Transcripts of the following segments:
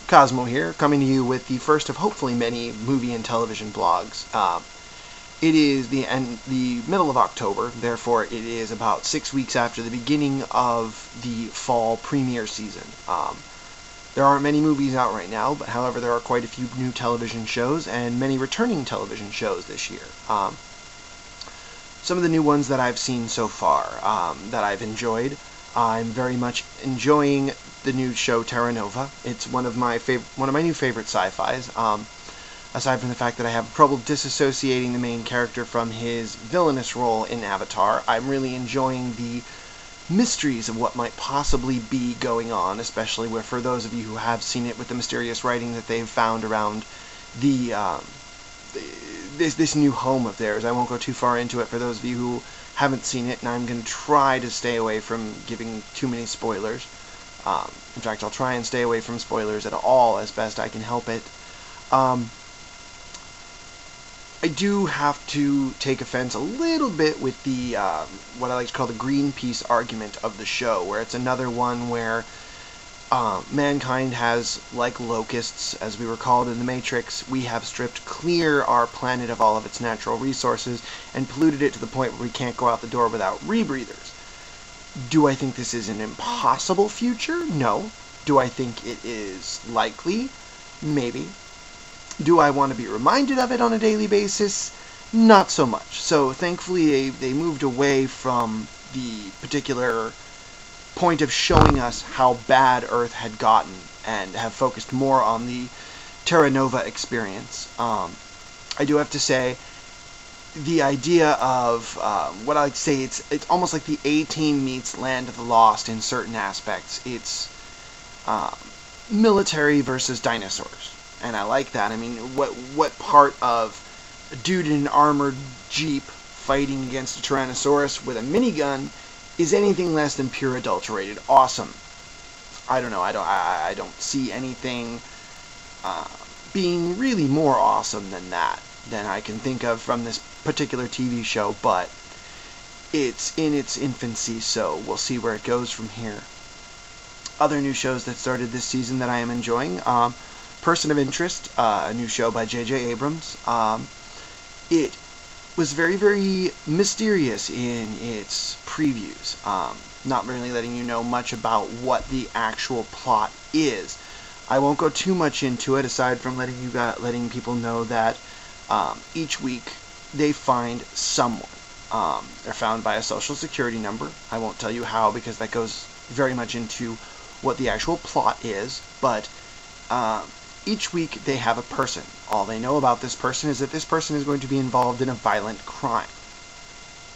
Kahzmoh here, coming to you with the first of hopefully many movie and television blogs. It is the middle of October, therefore it is about 6 weeks after the beginning of the fall premiere season. There aren't many movies out right now, but however there are quite a few new television shows and many returning television shows this year. Some of the new ones that I've seen so far that I've enjoyed. I'm very much enjoying the new show Terra Nova. It's one of my new favorite sci-fis. Aside from the fact that I have trouble disassociating the main character from his villainous role in Avatar, I'm really enjoying the mysteries of what might possibly be going on, especially for those of you who have seen it, with the mysterious writing that they've found around this new home of theirs. I won't go too far into it for those of you who haven't seen it, and I'm going to try to stay away from giving too many spoilers. In fact, I'll try and stay away from spoilers at all as best I can help it. I do have to take offense a little bit with the what I like to call the Greenpeace argument of the show, where it's another one where mankind has, like locusts, as we were called in the Matrix, we have stripped clear our planet of all of its natural resources and polluted it to the point where we can't go out the door without rebreathers. Do I think this is an impossible future? No. Do I think it is likely? Maybe. Do I want to be reminded of it on a daily basis? Not so much. So thankfully they moved away from the particular point of showing us how bad Earth had gotten and have focused more on the Terra Nova experience. I do have to say, the idea of what I like to say, it's almost like the A-Team meets Land of the Lost in certain aspects. It's military versus dinosaurs, and I like that. I mean, what part of a dude in an armored jeep fighting against a Tyrannosaurus with a minigun is anything less than pure adulterated awesome? I don't know. I don't see anything being really more awesome than that than I can think of from this particular TV show, but it's in its infancy, so we'll see where it goes from here. Other new shows that started this season that I am enjoying: Person of Interest, a new show by J.J. Abrams. It was very, very mysterious in its previews, not really letting you know much about what the actual plot is. I won't go too much into it, aside from letting people know that each week they find someone. They're found by a social security number. I won't tell you how, because that goes very much into what the actual plot is, but each week they have a person. All they know about this person is that this person is going to be involved in a violent crime.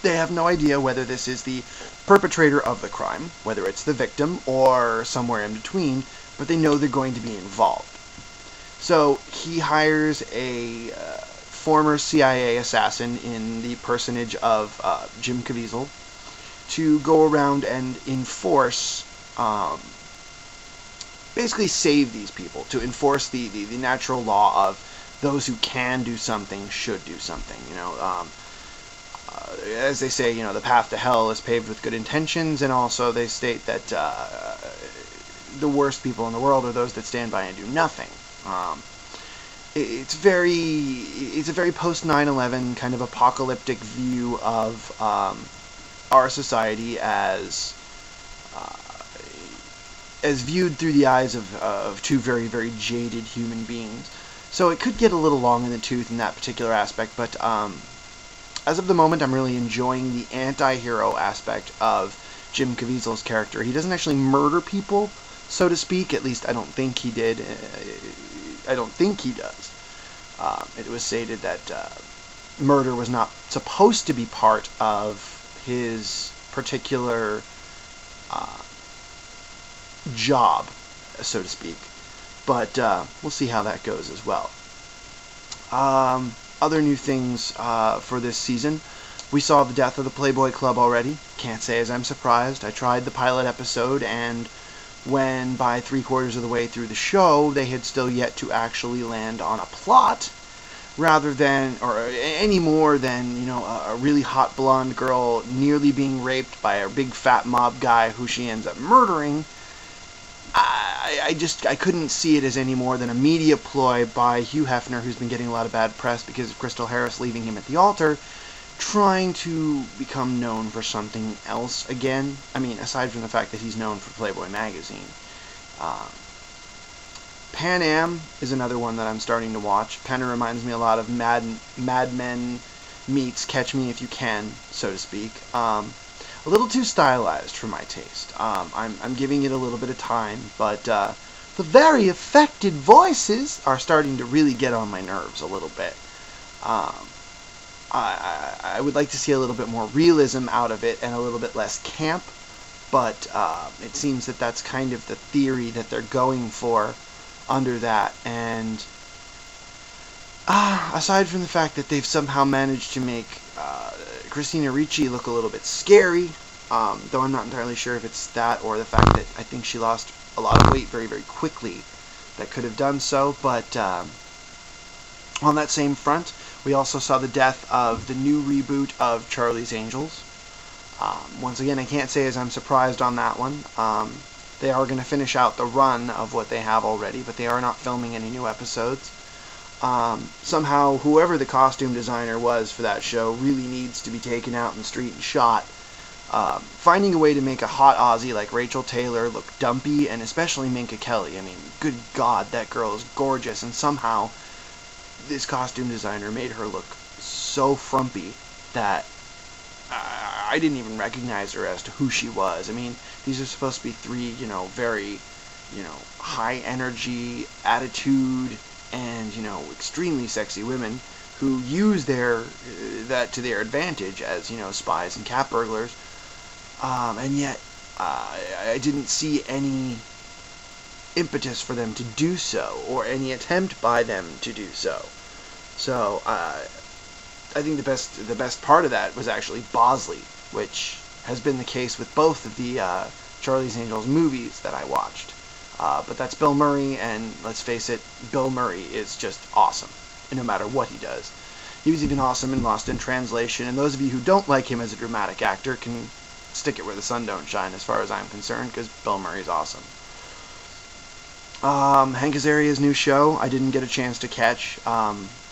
They have no idea whether this is the perpetrator of the crime, whether it's the victim, or somewhere in between, but they know they're going to be involved. So he hires a former CIA assassin in the personage of Jim Caviezel to go around and enforce, basically save these people, to enforce the natural law of those who can do something should do something. You know, as they say, you know, the path to hell is paved with good intentions, and also they state that the worst people in the world are those that stand by and do nothing. It's a very post 9/11 kind of apocalyptic view of our society as viewed through the eyes of two very, very jaded human beings. So it could get a little long in the tooth in that particular aspect, but as of the moment, I'm really enjoying the anti-hero aspect of Jim Caviezel's character. He doesn't actually murder people, so to speak. At least I don't think he did. I don't think he does. It was stated that murder was not supposed to be part of his particular job, so to speak. But we'll see how that goes as well. Other new things for this season: we saw the death of the Playboy Club already. Can't say as I'm surprised. I tried the pilot episode, and when by 3/4 of the way through the show they had still yet to actually land on a plot, rather than, or any more than, you know, a really hot blonde girl nearly being raped by a big fat mob guy who she ends up murdering, I couldn't see it as any more than a media ploy by Hugh Hefner, who's been getting a lot of bad press because of Crystal Harris leaving him at the altar, trying to become known for something else again. I mean, aside from the fact that he's known for Playboy magazine. Pan Am is another one that I'm starting to watch. Kind of reminds me a lot of Mad Men meets Catch Me If You Can, so to speak. A little too stylized for my taste. I'm giving it a little bit of time, but the very affected voices are starting to really get on my nerves a little bit. I would like to see a little bit more realism out of it and a little bit less camp, but it seems that that's kind of the theory that they're going for under that. And aside from the fact that they've somehow managed to make Christina Ricci look a little bit scary, though I'm not entirely sure if it's that or the fact that I think she lost a lot of weight very, very quickly that could have done so. But on that same front, we also saw the death of the new reboot of Charlie's Angels. Once again, I can't say as I'm surprised on that one. They are going to finish out the run of what they have already, but they are not filming any new episodes. Somehow, whoever the costume designer was for that show really needs to be taken out in the street and shot. Finding a way to make a hot Aussie like Rachel Taylor look dumpy, and especially Minka Kelly. I mean, good God, that girl is gorgeous, and somehow this costume designer made her look so frumpy that I didn't even recognize her as to who she was. I mean, these are supposed to be three, very, high energy, attitude, and, extremely sexy women who use that to their advantage as, spies and cat burglars. And yet, I didn't see any impetus for them to do so, or any attempt by them to do so. So, I think the best part of that was actually Bosley, which has been the case with both of the Charlie's Angels movies that I watched. But that's Bill Murray, and let's face it, Bill Murray is just awesome, no matter what he does. He was even awesome in Lost in Translation, and those of you who don't like him as a dramatic actor can stick it where the sun don't shine as far as I'm concerned, because Bill Murray's awesome. Hank Azaria's new show, I didn't get a chance to catch.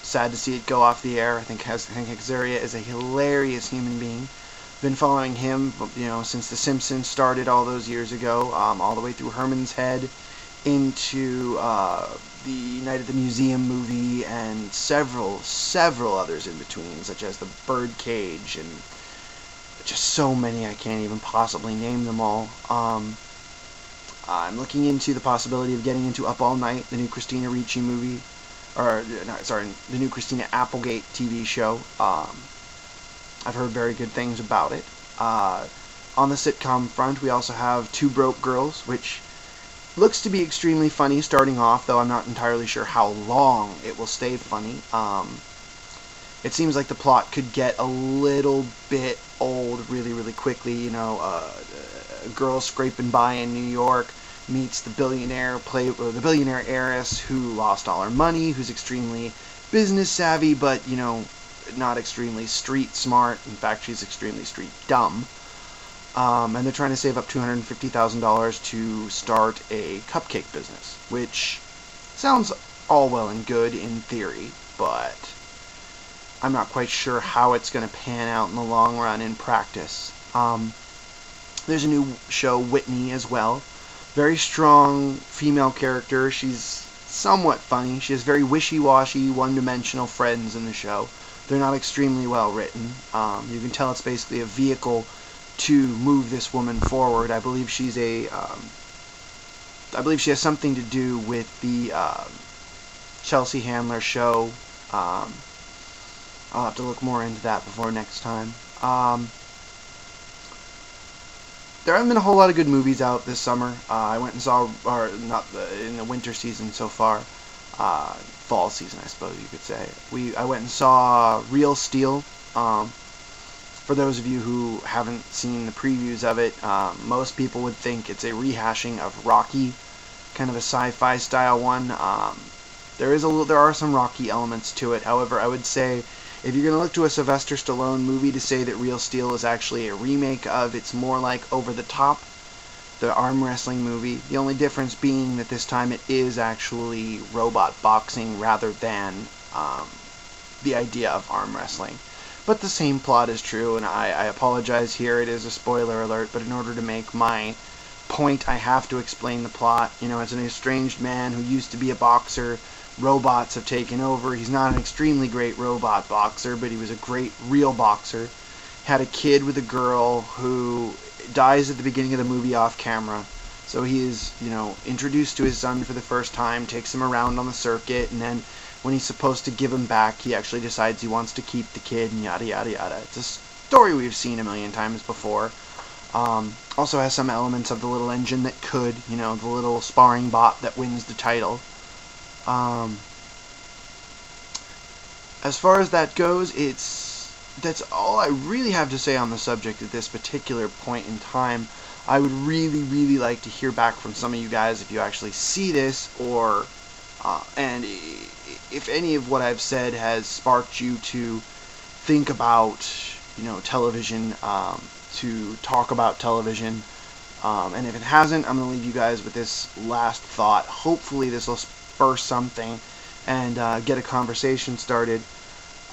Sad to see it go off the air. I think Hank Azaria is a hilarious human being. Been following him, since The Simpsons started all those years ago, all the way through Herman's Head, into the Night at the Museum movie, and several others in between, such as The Birdcage, and just so many I can't even possibly name them all. I'm looking into the possibility of getting into Up All Night, the new Christina Ricci movie, the new Christina Applegate TV show. I've heard very good things about it. On the sitcom front, we also have Two Broke Girls, which looks to be extremely funny starting off, though I'm not entirely sure how long it will stay funny. It seems like the plot could get a little bit old really, really quickly. A girl scraping by in New York meets the billionaire heiress who lost all her money, who's extremely business savvy, but not extremely street smart. In fact, she's extremely street dumb. And they're trying to save up $250,000 to start a cupcake business, which sounds all well and good in theory, but I'm not quite sure how it's going to pan out in the long run in practice. There's a new show, Whitney, as well. Very strong female character. She's somewhat funny. She has very wishy-washy, one-dimensional friends in the show. They're not extremely well written. You can tell it's basically a vehicle to move this woman forward. I believe she has something to do with the Chelsea Handler show. I'll have to look more into that before next time. There haven't been a whole lot of good movies out this summer. I went and saw, in the winter season so far, fall season, I suppose you could say. I went and saw Real Steel. For those of you who haven't seen the previews of it, most people would think it's a rehashing of Rocky, kind of a sci-fi style one. There are some Rocky elements to it. However, I would say if you're going to look to a Sylvester Stallone movie to say that Real Steel is actually a remake of, it's more like over the top. the arm wrestling movie. The only difference being that this time it is actually robot boxing rather than the idea of arm wrestling. But the same plot is true, and I apologize here, it is a spoiler alert, but in order to make my point, I have to explain the plot. You know, as an estranged man who used to be a boxer, robots have taken over. He's not an extremely great robot boxer, but he was a great real boxer. Had a kid with a girl who dies at the beginning of the movie off camera. So he is, you know, introduced to his son for the first time, takes him around on the circuit, and then when he's supposed to give him back, he actually decides he wants to keep the kid, and yada yada yada. It's a story we've seen a million times before. Also has some elements of the little engine that could, you know, the little sparring bot that wins the title. As far as that goes, that's all I really have to say on the subject at this particular point in time. I would really, really like to hear back from some of you guys if you actually see this, or and if any of what I've said has sparked you to think about, you know, television, to talk about television. And if it hasn't, I'm going to leave you guys with this last thought. Hopefully this will spur something and get a conversation started.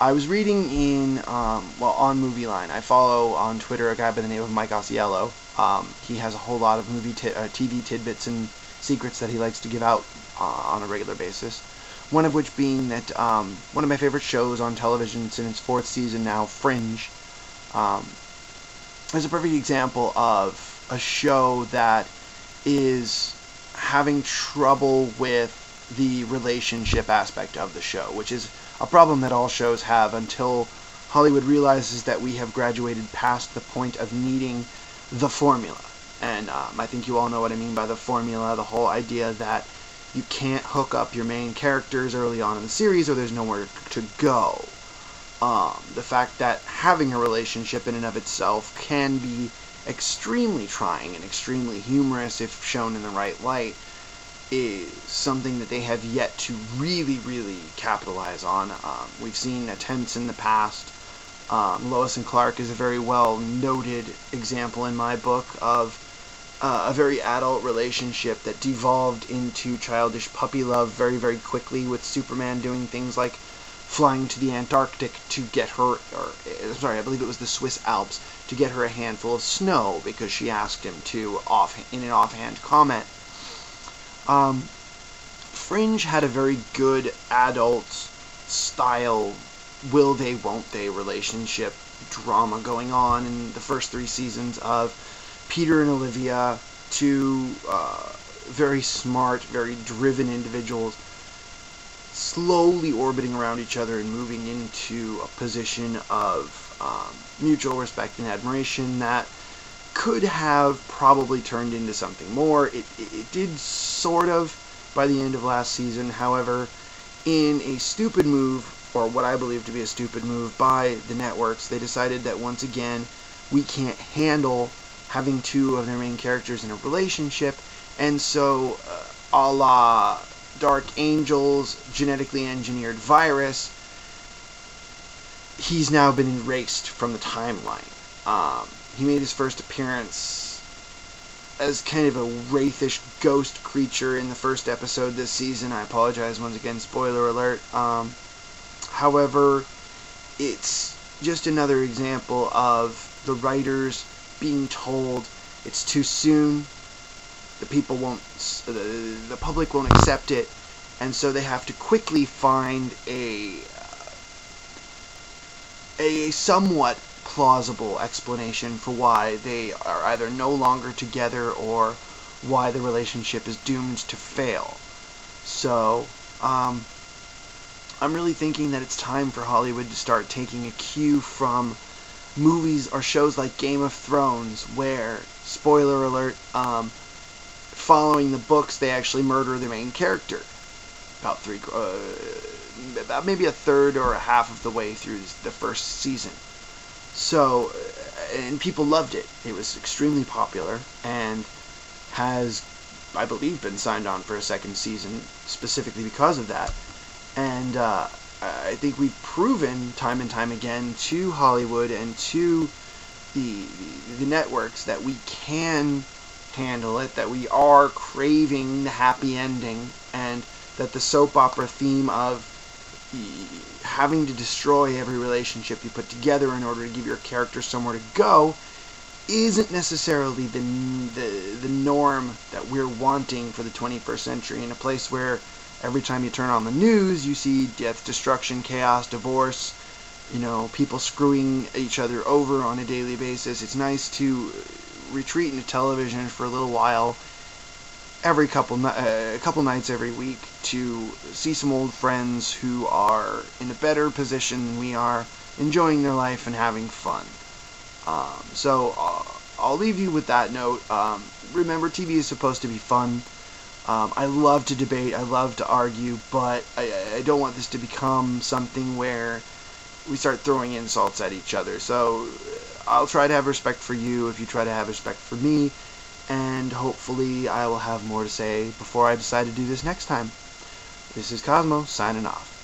I was reading on Movie Line. I follow on Twitter a guy by the name of Mike Osiello. He has a whole lot of TV tidbits and secrets that he likes to give out on a regular basis. One of which being that one of my favorite shows on television, it's in its 4th season now, Fringe, is a perfect example of a show that is having trouble with the relationship aspect of the show, which is a problem that all shows have until Hollywood realizes that we have graduated past the point of needing the formula. And I think you all know what I mean by the formula, the whole idea that you can't hook up your main characters early on in the series or there's nowhere to go. The fact that having a relationship in and of itself can be extremely trying and extremely humorous if shown in the right light is something that they have yet to really, really capitalize on. We've seen attempts in the past. Lois and Clark is a very well noted example in my book of a very adult relationship that devolved into childish puppy love very, very quickly, with Superman doing things like flying to the Antarctic to get her, I believe it was the Swiss Alps, to get her a handful of snow because she asked him to in an offhand comment. Fringe had a very good adult style will they, won't they relationship drama going on in the first 3 seasons of Peter and Olivia, two very smart, very driven individuals slowly orbiting around each other and moving into a position of mutual respect and admiration that could have probably turned into something more. It did sort of by the end of last season. However, in a stupid move, or what I believe to be a stupid move by the networks, they decided that once again we can't handle having 2 of their main characters in a relationship, and so a la Dark Angel's genetically engineered virus, he's now been erased from the timeline. He made his first appearance as kind of a wraithish ghost creature in the first episode this season. I apologize once again, spoiler alert. However, it's just another example of the writers being told it's too soon, the public won't accept it, and so they have to quickly find a somewhat plausible explanation for why they are either no longer together or why the relationship is doomed to fail. So, I'm really thinking that it's time for Hollywood to start taking a cue from movies or shows like Game of Thrones, where, spoiler alert, following the books, they actually murder their main character about maybe a third or a half of the way through the first season. So, and people loved it. It was extremely popular and has, I believe, been signed on for a 2nd season specifically because of that. And I think we've proven time and time again to Hollywood and to the networks that we can handle it, that we are craving the happy ending, and that the soap opera theme of having to destroy every relationship you put together in order to give your character somewhere to go isn't necessarily the norm that we're wanting for the 21st century, in a place where every time you turn on the news you see death, destruction, chaos, divorce, people screwing each other over on a daily basis. It's nice to retreat into television for a little while, a couple nights every week, to see some old friends who are in a better position than we are, enjoying their life and having fun. So I'll leave you with that note. Remember, TV is supposed to be fun. I love to debate, I love to argue, but I don't want this to become something where we start throwing insults at each other. So I'll try to have respect for you if you try to have respect for me, and hopefully I will have more to say before I decide to do this next time. This is Kahzmoh, signing off.